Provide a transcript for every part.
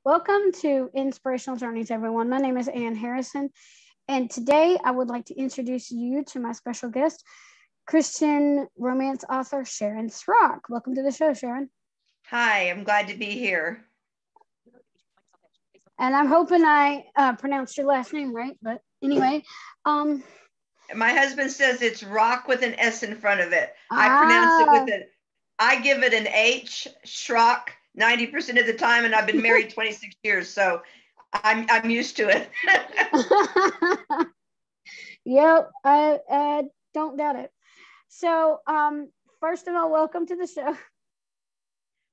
Welcome to Inspirational Journeys, everyone. My name is Ann Harrison, and today I would like to introduce you to my special guest, Christian romance author Sharon Srock. Welcome to the show, Sharon. Hi, I'm glad to be here. And I'm hoping I pronounced your last name right, but anyway. My husband says it's Rock with an S in front of it. I pronounce it with I give it an H, Srock, 90% of the time, and I've been married 26 years, so I'm used to it. Yep, I don't doubt it. So, first of all, welcome to the show.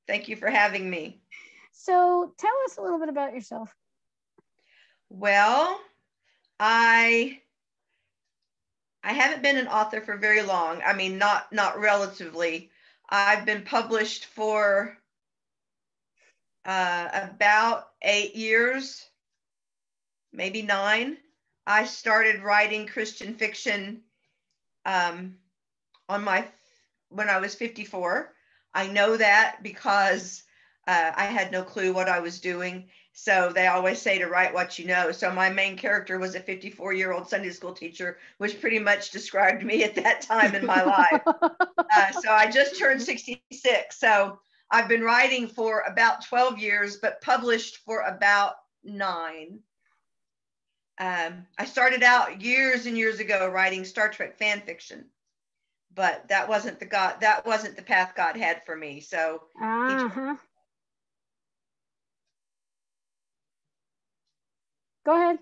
Thank you for having me. So, tell us a little bit about yourself. Well, I haven't been an author for very long. I mean, not relatively. I've been published for about 8 years, maybe 9. I started writing Christian fiction when I was 54. I know that because I had no clue what I was doing. So they always say to write what you know. So my main character was a 54-year-old Sunday school teacher, which pretty much described me at that time in my life. So I just turned 66. So I've been writing for about 12 years, but published for about 9. I started out years and years ago writing Star Trek fan fiction, but that wasn't the path God had for me. So Go ahead.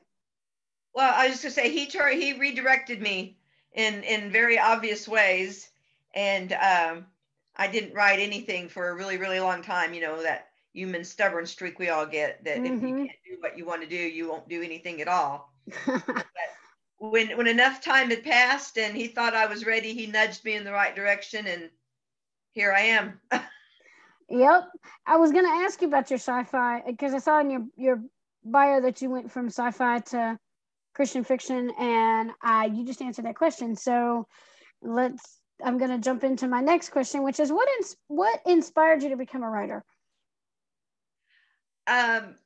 Well, I was just gonna say he redirected me in very obvious ways, and I didn't write anything for a really, really long time. You know, that human stubborn streak we all get, that if you can't do what you want to do, you won't do anything at all. But when enough time had passed and he thought I was ready, he nudged me in the right direction, and here I am. Yep. I was going to ask you about your sci-fi because I saw in your bio that you went from sci-fi to Christian fiction, and you just answered that question. So I'm going to jump into my next question, which is what inspired you to become a writer? I've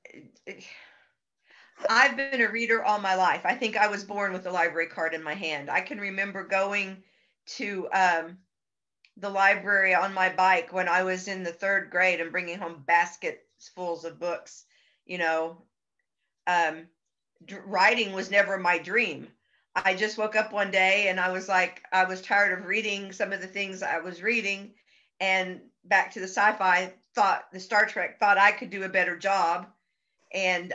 been a reader all my life. I think I was born with a library card in my hand. I can remember going to the library on my bike when I was in the 3rd grade and bringing home basketfuls of books. You know, writing was never my dream. I just woke up one day and I was tired of reading some of the things I was reading, and back to the sci-fi, the Star Trek, thought I could do a better job. And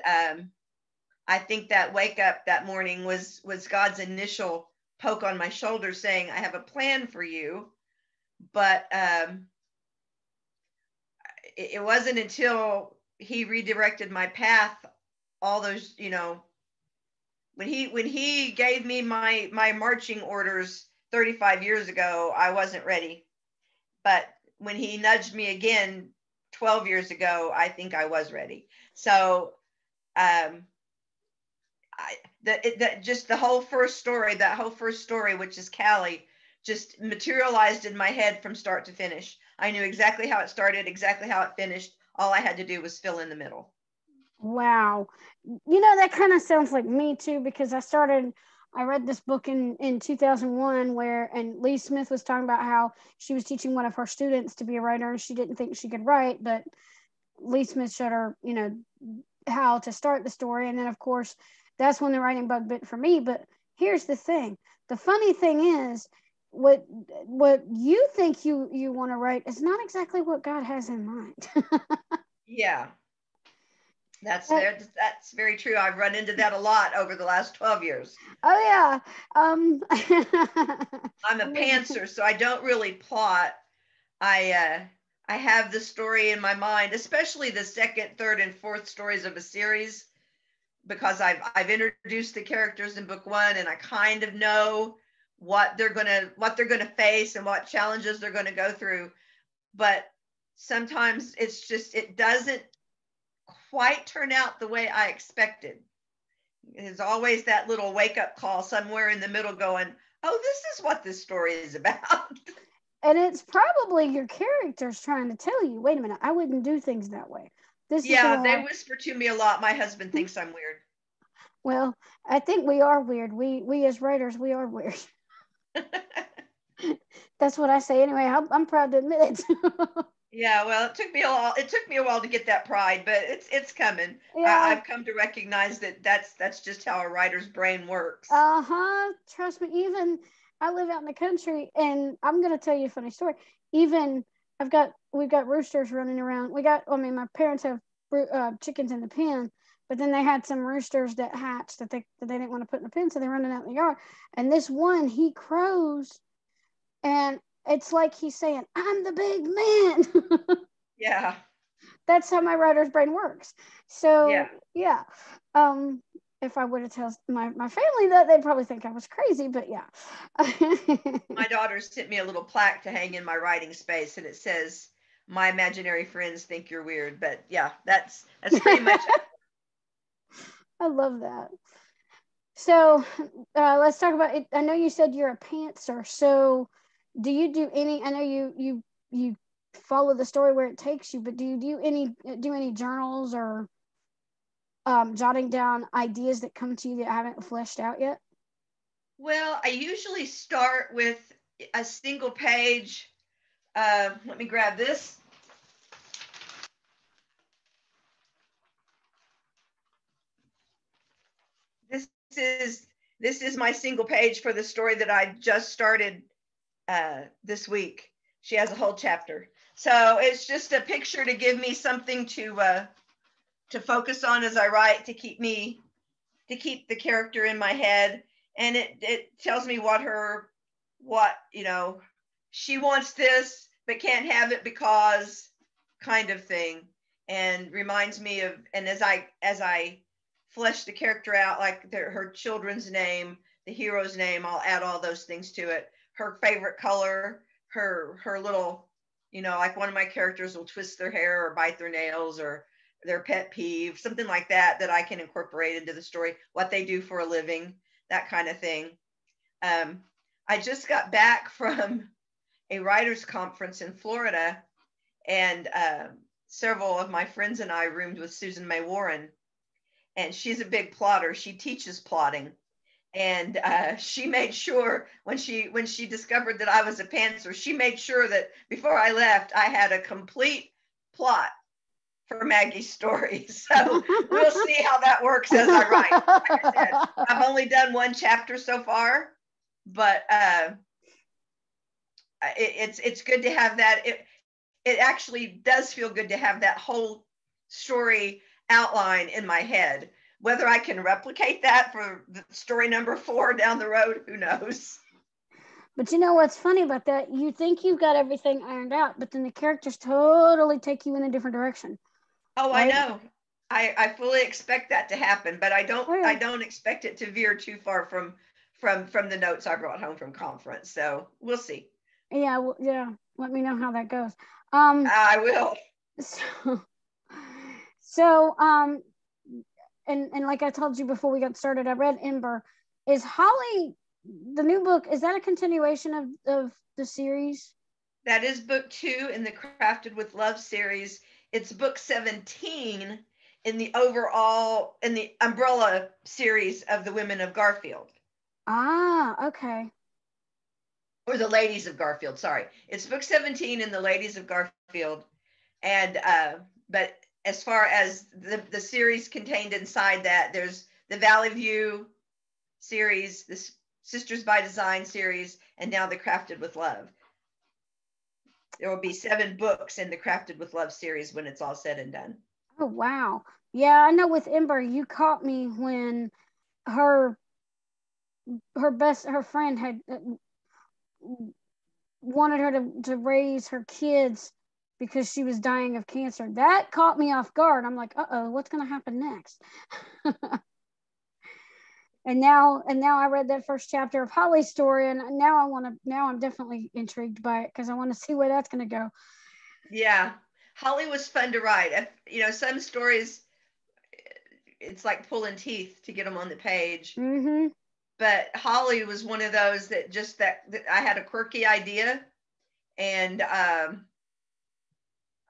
I think that wake up that morning was God's initial poke on my shoulder saying, I have a plan for you. But it wasn't until he redirected my path, all those, you know, when he gave me my marching orders 35 years ago, I wasn't ready. But when he nudged me again 12 years ago, I think I was ready. So just the whole first story, which is Callie, just materialized in my head from start to finish. I knew exactly how it started, exactly how it finished. All I had to do was fill in the middle. Wow. You know, that kind of sounds like me too, because I read this book in 2001 and Lee Smith was talking about how she was teaching one of her students to be a writer and she didn't think she could write, but Lee Smith showed her, you know, how to start the story. And then of course, that's when the writing bug bit for me. But here's the thing. The funny thing is, what you think you want to write is not exactly what God has in mind. Yeah. That's very true. I've run into that a lot over the last 12 years. Oh yeah. I'm a pantser, so I don't really plot. I have the story in my mind, especially the 2nd, 3rd, and 4th stories of a series, because I've introduced the characters in book 1, and I kind of know what they're gonna face and what challenges they're gonna go through. But sometimes it doesn't quite turn out the way I expected. There's always that little wake-up call somewhere in the middle going, oh, this is what this story is about. And it's probably your characters trying to tell you, wait a minute, I wouldn't do things that way. This is Yeah, going they well. whisper to me a lot. My husband thinks I'm weird. Well, I think we are weird. We as writers, we are weird. That's what I say anyway. I'm proud to admit it. Yeah, well, it took me a while to get that pride, but it's coming. Yeah. I've come to recognize that that's just how a writer's brain works. Uh-huh. Trust me, even I live out in the country and I'm gonna tell you a funny story. Even we've got roosters running around. I mean my parents have chickens in the pen, but then they had some roosters that hatched that they didn't want to put in the pen, so they're running out in the yard. And this one, he crows and it's like he's saying, I'm the big man. Yeah, That's how my writer's brain works. yeah. So yeah. If I would have told my family that, they'd probably think I was crazy, but yeah. My daughter sent me a little plaque to hang in my writing space, and it says, "My imaginary friends think you're weird." But yeah, that's pretty much it. I love that. So let's talk about it. I know you said you're a pantser. So do you do any? I know you follow the story where it takes you, but do you do any journals or jotting down ideas that come to you that haven't fleshed out yet? Well, I usually start with a single page. Let me grab this. This is this is my single page for the story that I just started this week. She has a whole chapter, so it's just a picture to give me something to focus on as I write, to keep the character in my head, and it tells me what she wants this but can't have it because kind of thing, and reminds me of, and as I flesh the character out, like her children's name, the hero's name, I'll add all those things to it. Her favorite color, her little, like one of my characters will twist their hair or bite their nails, or their pet peeve, something like that I can incorporate into the story, what they do for a living, that kind of thing. um, I just got back from a writers conference in Florida, and several of my friends and I roomed with Susan May Warren, and she's a big plotter. She teaches plotting, and she made sure, when she discovered that I was a pantser, she made sure that before I left, I had a complete plot for Maggie's story. So we'll see how that works as I write. Like I said, I've only done one chapter so far, but it's good to have that. It actually does feel good to have that whole story outline in my head. Whether I can replicate that for the story number 4 down the road, who knows? But you know what's funny about that? You think you've got everything ironed out, but then the characters totally take you in a different direction, Oh, I right? know. I fully expect that to happen, but I Oh don't yeah, I don't expect it to veer too far from the notes I brought home from conference. So we'll see. yeah, well, yeah. Let me know how that goes. Um, I will. so, so and like I told you before we got started, I read Ember. Is Holly the new book? Is that a continuation of the series? That is book 2 in the Crafted with Love series. It's book 17 in the umbrella series of the Women of Garfield, Ah, okay. or the Ladies of Garfield. Sorry, it's book 17 in the Ladies of Garfield, and but as far as the series contained inside that, there's the Valley View series, this Sisters by Design series, and now the Crafted with Love. There will be 7 books in the Crafted with Love series when it's all said and done. Oh wow. Yeah, I know with Ember, you caught me when her her friend had wanted her to raise her kids because she was dying of cancer. That caught me off guard. I'm like, uh-oh, what's going to happen next? And now I read that first chapter of Holly's story, and now I'm definitely intrigued by it because I want to see where that's going to go. Yeah, Holly was fun to write. Some stories, it's like pulling teeth to get them on the page. Mm-hmm. But Holly was one of those that I had a quirky idea, and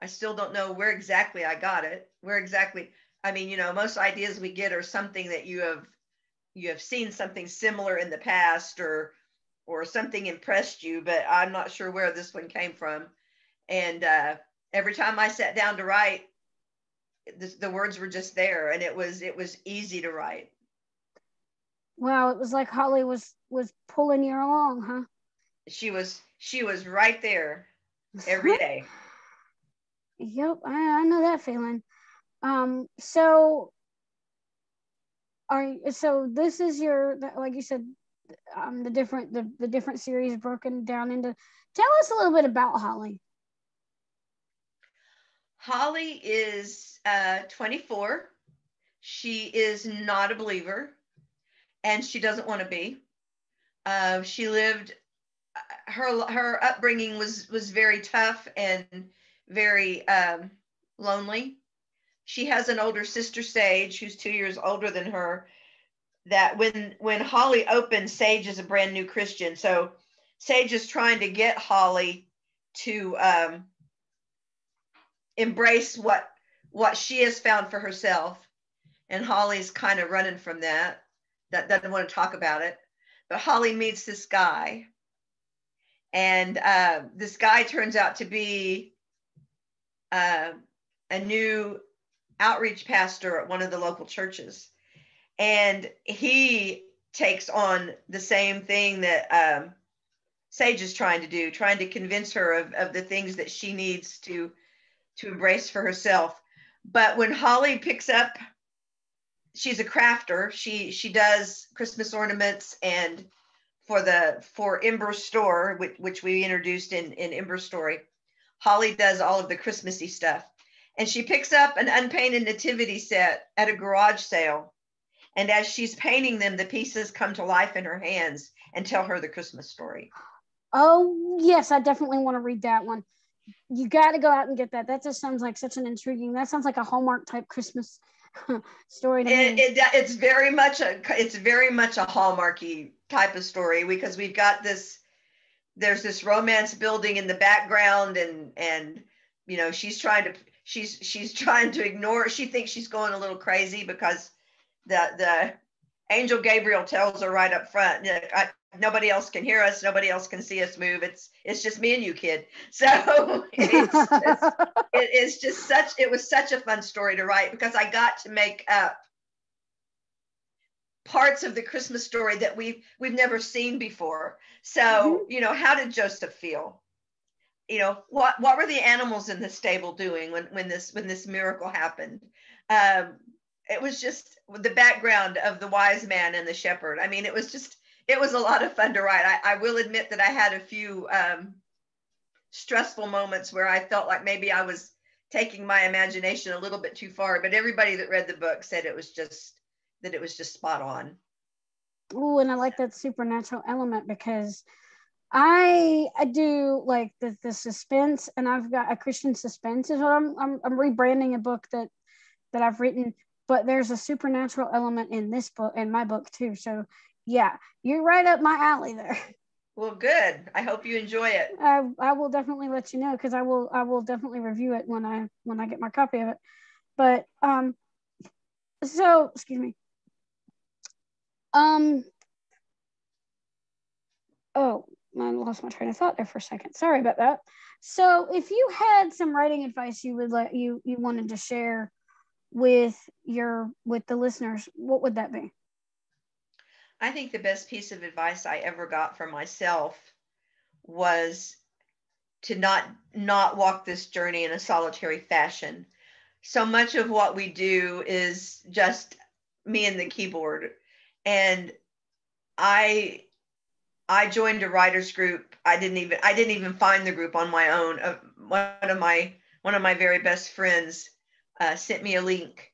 I still don't know where exactly I got it. Where exactly, I mean, you know, most ideas we get are something that you have seen something similar in the past, or something impressed you, but I'm not sure where this one came from. And every time I sat down to write, the words were just there, and it was easy to write. Wow, it was like Holly was pulling you along, huh? She was right there every day. Yep, I know that feeling. So so this is your, like you said, the different series broken down into. Tell us a little bit about Holly. Holly is 24. She is not a believer, and she doesn't want to be. She lived her upbringing was very tough and very lonely. She has an older sister, Sage, who's 2 years older than her. That when Holly opens, Sage is a brand new Christian. So Sage is trying to get Holly to embrace what she has found for herself, and Holly's kind of running from that doesn't want to talk about it. But Holly meets this guy, and this guy turns out to be uh, a new outreach pastor at one of the local churches, and he takes on the same thing that Sage is trying to do, trying to convince her of the things that she needs to embrace for herself. But when Holly picks up, she's a crafter. She does Christmas ornaments, and for Ember's store, which we introduced in Ember's story, Holly does all of the Christmassy stuff. And she picks up an unpainted nativity set at a garage sale. And as she's painting them, the pieces come to life in her hands and tell her the Christmas story. Oh yes, I definitely want to read that one. You got to go out and get that. That just sounds like such an intriguing. That sounds like a Hallmark type Christmas story to me. It's very much a Hallmarky type of story, because we've got this. There's this romance building in the background, and you know she's trying to ignore. She thinks she's going a little crazy because the angel Gabriel tells her right up front, nobody else can hear us, nobody else can see us move. It's just me and you, kid. So it was such a fun story to write, because I got to make up parts of the Christmas story that we've never seen before. So, you know, how did Joseph feel? You know, what were the animals in the stable doing when this miracle happened? It was just the background of the wise man and the shepherd. I mean, it was a lot of fun to write. I will admit that I had a few stressful moments where I felt like maybe I was taking my imagination a little bit too far, but everybody that read the book said it was just spot on. Oh, and I like that supernatural element, because I do like the suspense, and I've got a Christian suspense is what I'm rebranding a book that I've written, but there's a supernatural element in this book, in my book too. So yeah, you're right up my alley there. Well, good. I hope you enjoy it. I will definitely let you know, because I will definitely review it when I get my copy of it. But so excuse me. Oh, I lost my train of thought there for a second. Sorry about that. So if you had some writing advice you wanted to share with the listeners, what would that be? I think the best piece of advice I ever got for myself was to not walk this journey in a solitary fashion. So much of what we do is just me and the keyboard. And I joined a writers group. I didn't even find the group on my own. One of my very best friends sent me a link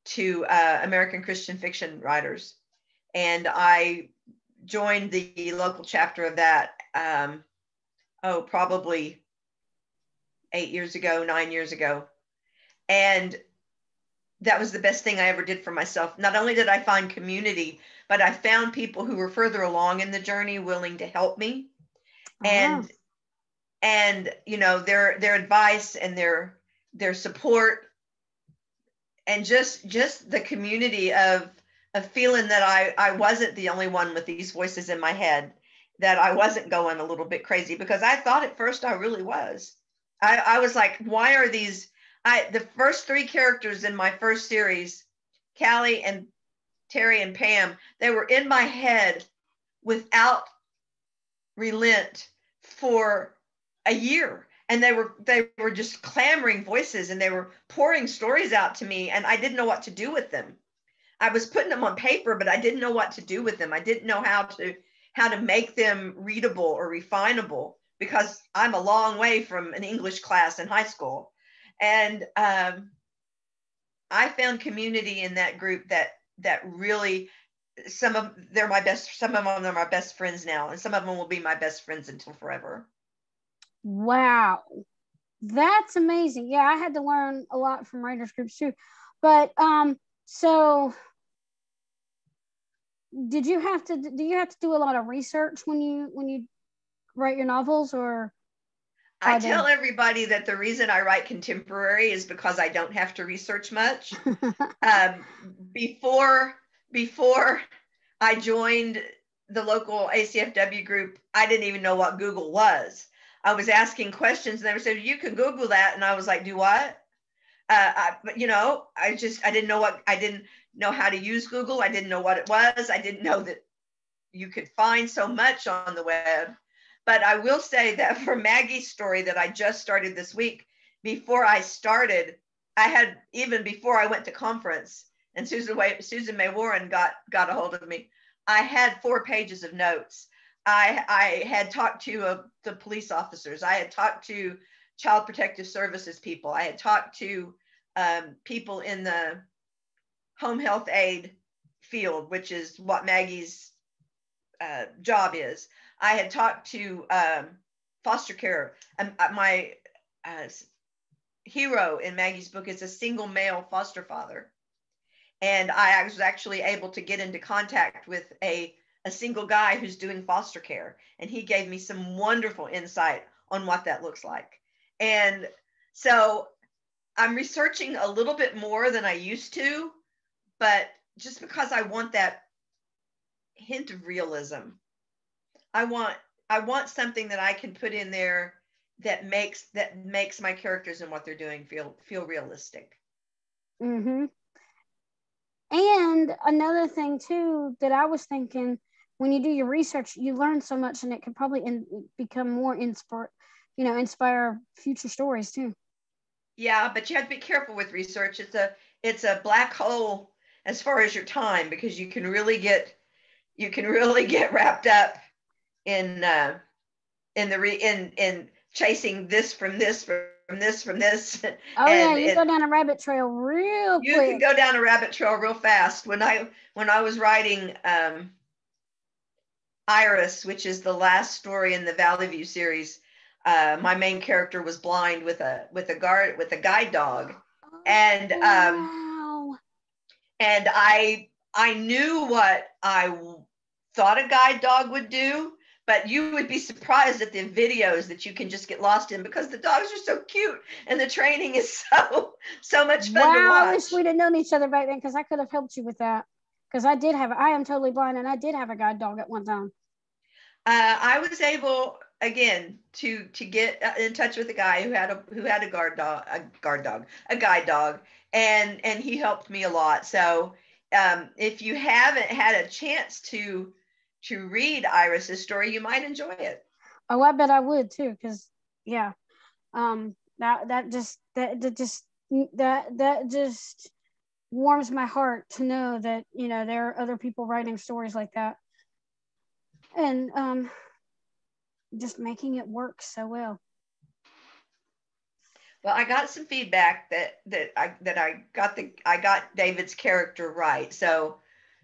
to American Christian fiction writers, and I joined the local chapter of that. Probably 9 years ago, and that was the best thing I ever did for myself. Not only did I find community, but I found people who were further along in the journey willing to help me. And and their advice and their support, and just the community of feeling that I wasn't the only one with these voices in my head, that I wasn't going a little bit crazy, because I thought at first I really was. I was like, why are these, the first three characters in my first series, Callie and Terry and Pam, they were in my head without relent for a year. And they were just clamoring voices, and they were pouring stories out to me, and I didn't know what to do with them. I was putting them on paper, but I didn't know what to do with them. I didn't know how to make them readable or refinable, because I'm a long way from an English class in high school. And I found community in that group that really, some of them are my best friends now, and some of them will be my best friends until forever. Wow, that's amazing. Yeah, I had to learn a lot from writers groups too. But so do you have to do a lot of research when you write your novels, or I tell everybody that the reason I write contemporary is because I don't have to research much. Before I joined the local ACFW group, I didn't even know what Google was. I was asking questions, and they said, you can Google that. And I was like, do what? I didn't know how to use Google. I didn't know what it was. I didn't know that you could find so much on the web. But I will say that for Maggie's story that I just started this week, before I started, even before I went to conference, and Susan May Warren got a hold of me, I had 4 pages of notes. I had talked to the police officers. I had talked to Child Protective Services people. I had talked to people in the home health aid field, which is what Maggie's job is. I had talked to foster care. My hero in Maggie's book is a single male foster father. And I was actually able to get into contact with a single guy who's doing foster care. And he gave me some wonderful insight on what that looks like. And so I'm researching a little bit more than I used to, but just because I want that hint of realism. I want something that I can put in there that makes my characters and what they're doing feel realistic. Mm-hmm. And another thing too that I was thinking, when you do your research, you learn so much, and it could probably become more inspire future stories too. Yeah, but you have to be careful with research. It's a black hole as far as your time, because you can really get wrapped up in chasing this from this from this from this. Oh, and you go down a rabbit trail real quick. You can go down a rabbit trail real fast. When I was writing Iris, which is the last story in the Valley View series, my main character was blind with a guide dog. And wow. And I knew what I thought a guide dog would do, but you would be surprised at the videos that you can just get lost in, because the dogs are so cute and the training is so much fun to watch. I wish we'd have known each other back then, because I could have helped you with that. Because I am totally blind, and I did have a guide dog at one time. I was able, again, to get in touch with a guy who had a guide dog, and he helped me a lot. So if you haven't had a chance to read Iris's story, you might enjoy it. Oh, I bet I would too, because yeah, that just warms my heart to know that there are other people writing stories like that, and just making it work so well. Well, I got some feedback that I got David's character right. So,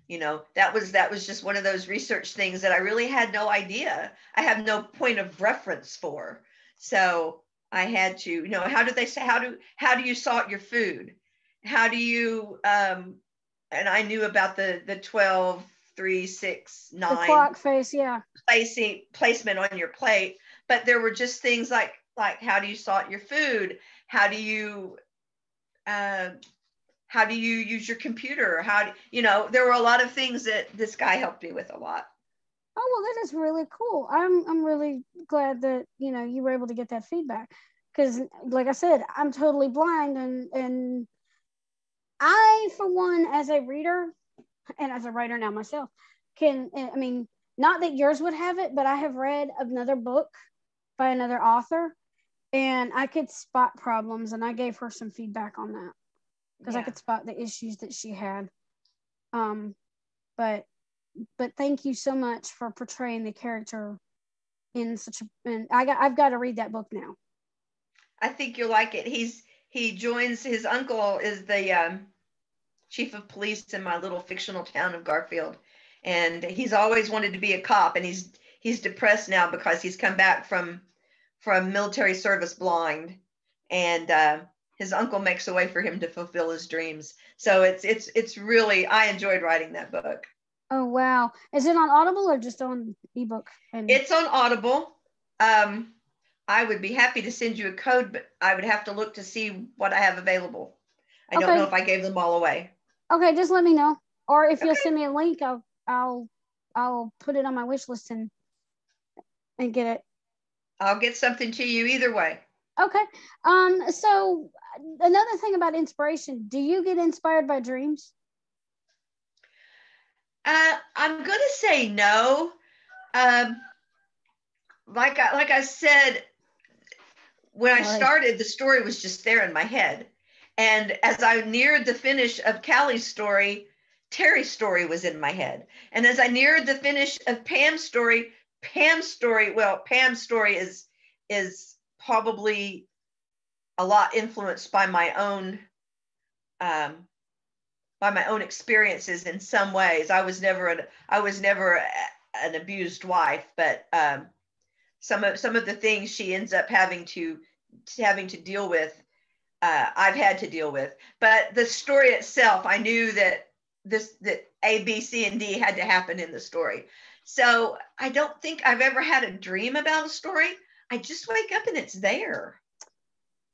that was just one of those research things that I really had no idea. I have no point of reference for. So I had to, how do they say, how do you salt your food? How do you, and I knew about the 12, 3, 6, 9. The clock face, yeah. Placement on your plate. but there were just things like how do you salt your food? How do you use your computer? There were a lot of things that this guy helped me with a lot. Oh, well, that is really cool. I'm really glad that, you were able to get that feedback, because like I said, I'm totally blind, and I, for one, as a reader and as a writer now myself, I mean, not that yours would have it, but I have read another book by another author, and I could spot problems, and I gave her some feedback on that, because I could spot the issues that she had. But thank you so much for portraying the character in such a. And I've got to read that book now. I think you'll like it. He joins, his uncle is the chief of police in my little fictional town of Garfield, and he's always wanted to be a cop, and he's depressed now because he's come back from military service blind, and his uncle makes a way for him to fulfill his dreams. So it's really, I enjoyed writing that book. Oh, wow. Is it on Audible or just on ebook? It's on Audible. I would be happy to send you a code, but I would have to look to see what I have available. I don't know if I gave them all away. Okay, just let me know. Or if you'll send me a link, I'll put it on my wish list and get it. I'll get something to you either way. Okay. So another thing about inspiration, do you get inspired by dreams? I'm going to say no. Like I said, when I started, the story was just there in my head. And as I neared the finish of Callie's story, Terry's story was in my head. And as I neared the finish of Pam's story is probably a lot influenced by my own experiences in some ways. I was never an abused wife, but some of the things she ends up having to deal with, I've had to deal with. But the story itself, I knew that A, B, C, and D had to happen in the story. So I don't think I've ever had a dream about a story. I just wake up and it's there.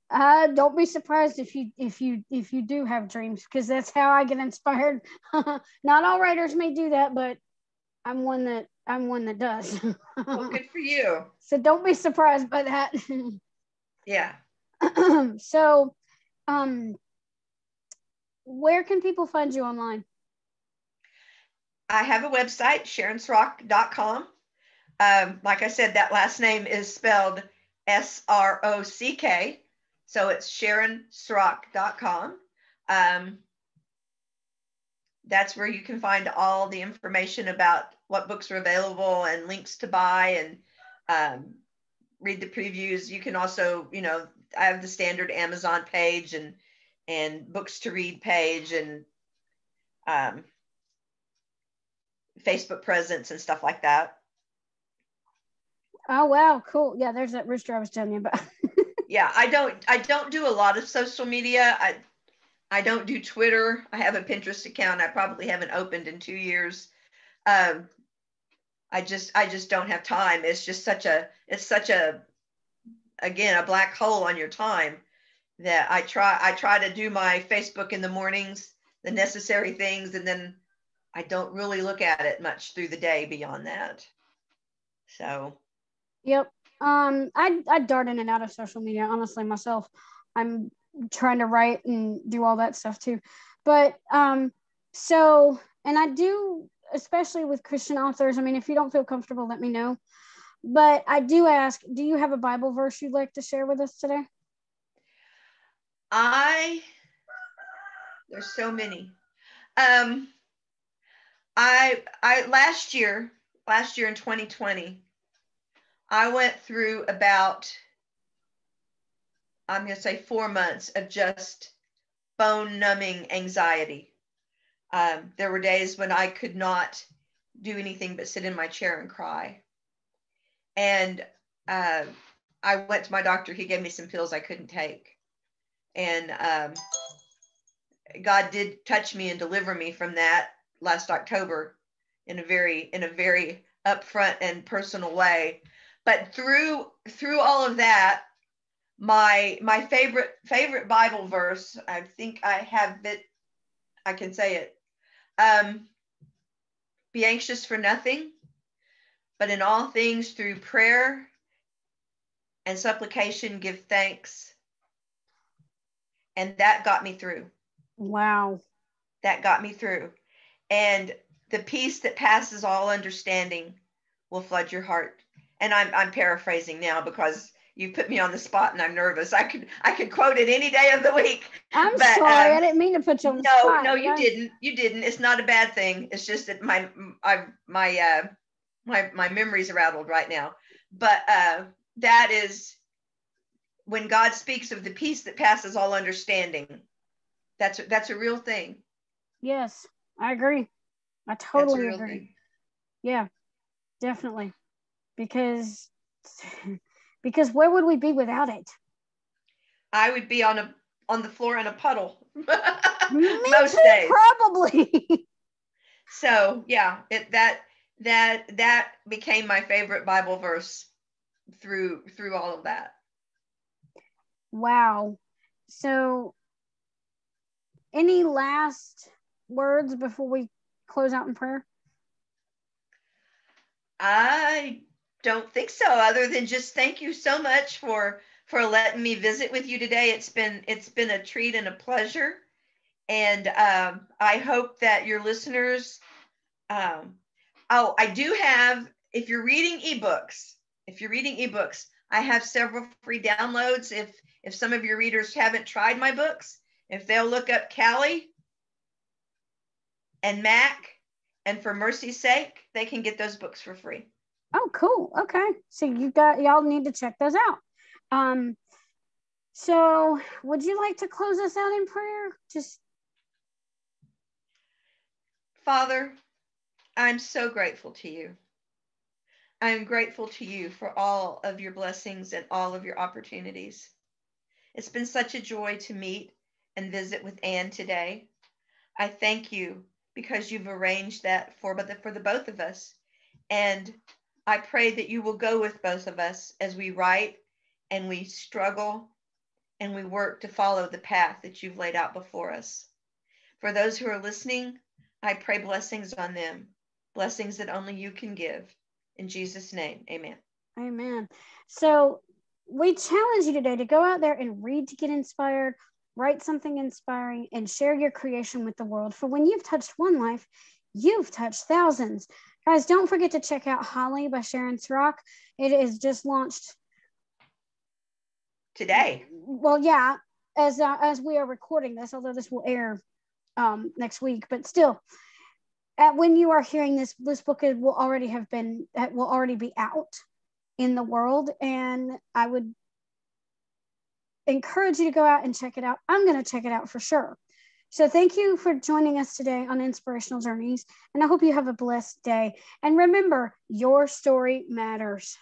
Don't be surprised if you do have dreams, because that's how I get inspired. Not all writers may do that, but I'm one that does. Well, good for you. So don't be surprised by that. Yeah. So, where can people find you online? I have a website, sharonsrock.com. Like I said, that last name is spelled Srock. So it's sharonsrock.com. That's where you can find all the information about what books are available and links to buy, and read the previews. You can also, I have the standard Amazon page and books to read page, and Facebook presence and stuff like that. Oh, wow, cool. Yeah, there's that rooster I was telling you about. Yeah, I don't do a lot of social media. I don't do Twitter. I have a Pinterest account I probably haven't opened in 2 years. I just don't have time. It's such a again, a black hole on your time, that I try to do my Facebook in the mornings, the necessary things, and then I don't really look at it much through the day beyond that. So. Yep. I dart in and out of social media, honestly, myself. I'm trying to write and do all that stuff too. But so, and I do, especially with Christian authors. I mean, if you don't feel comfortable, let me know. But I do ask, do you have a Bible verse you'd like to share with us today? There's so many. I last year in 2020, I went through about, I'm going to say 4 months of just bone numbing anxiety. There were days when I could not do anything but sit in my chair and cry. And I went to my doctor. He gave me some pills I couldn't take. And God did touch me and deliver me from that last October in a very upfront and personal way. But through all of that, my favorite Bible verse, I think I have it, I can say it. Be anxious for nothing, but in all things through prayer and supplication give thanks. And that got me through. Wow. That got me through. And the peace that passes all understanding will flood your heart. And I'm paraphrasing now because you put me on the spot and I'm nervous. I could quote it any day of the week. I'm sorry, I didn't mean to put you on the spot. No, you didn't. You didn't. It's not a bad thing. It's just that my memory's rattled right now. But that is when God speaks of the peace that passes all understanding. That's a real thing. Yes, I agree. I totally agree. Thing. Yeah, definitely. Because where would we be without it? I would be on the floor in a puddle. Most days. Probably. So yeah, that became my favorite Bible verse through all of that. Wow. So any last words before we close out in prayer? I don't think so, other than just thank you so much for letting me visit with you today. It's been a treat and a pleasure. And I hope that your listeners, I do have, if you're reading ebooks, I have several free downloads. If some of your readers haven't tried my books, if they'll look up Callie and Mac, and For Mercy's Sake, they can get those books for free. Oh, cool. Okay. So y'all need to check those out. So would you like to close us out in prayer? Father, I'm so grateful to you. I'm grateful to you for all of your blessings and all of your opportunities. It's been such a joy to meet and visit with Anne today. I thank you because you've arranged that for the both of us. And I pray that you will go with both of us as we write and we struggle and we work to follow the path that you've laid out before us. For those who are listening, I pray blessings on them, blessings that only you can give. In Jesus' name, amen. Amen. So we challenge you today to go out there and read to get inspired, write something inspiring, and share your creation with the world. For when you've touched one life, you've touched thousands. Guys, don't forget to check out Holly by Sharon Srock. It is just launched today. Well, yeah, as we are recording this, although this will air next week, but still, when you are hearing this book will already be out in the world, and I would encourage you to go out and check it out. I'm going to check it out for sure. So thank you for joining us today on Inspirational Journeys, and I hope you have a blessed day. And remember, your story matters.